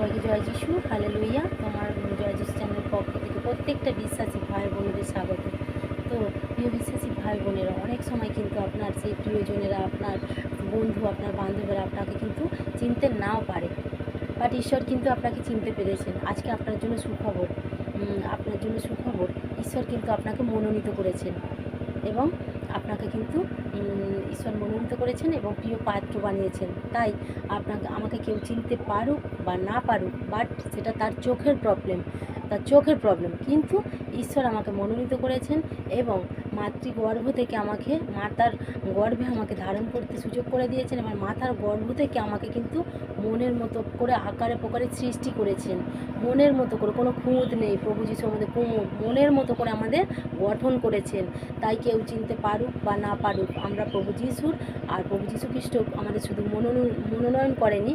সবাইকে জয় যিশু, হালেলুইয়া। তোমার জয় যিশু চ্যানেলের পক্ষ থেকে প্রত্যেকটা বিশ্বাসী ভাই বোনেদের স্বাগত। তো প্রিয় বিশ্বাসী ভাই বোনেরা, অনেক সময় কিন্তু আপনার সেই প্রিয়জনেরা, আপনার বন্ধু, আপনার বান্ধবীরা আপনাকে কিন্তু চিনতে নাও পারে, বাট ঈশ্বর কিন্তু আপনাকে চিনতে পেরেছেন। আজকে আপনার জন্য সুখবর, ঈশ্বর কিন্তু আপনাকে মনোনীত করেছেন এবং আপনাকে কিন্তু ঈশ্বর মনোনীত করেছেন এবং প্রিয় পাত্র বানিয়েছেন। তাই আমাকে কেউ চিনতে পারুক বা না পারুক, বাট সেটা তার চোখের প্রবলেম, কিন্তু ঈশ্বর আমাকে মনোনীত করেছেন এবং মাতৃগর্ভ থেকে মাতার গর্ভে আমাকে ধারণ করতে সুযোগ করে দিয়েছেন এবং মাতার গর্ভ থেকে আমাকে কিন্তু মনের মতো করে আকারে প্রকারে সৃষ্টি করেছেন। মনের মতো করে, কোনো খুঁত নেই, প্রভু যিশু আমাদের মনের মতো করে আমাদের গঠন করেছেন। তাই কেউ চিনতে পারুক বা না পারুক, আমরা প্রভু যিশুর, আর প্রভু যিশু খ্রিস্ট আমাদের শুধু মনোনয়ন করেনি,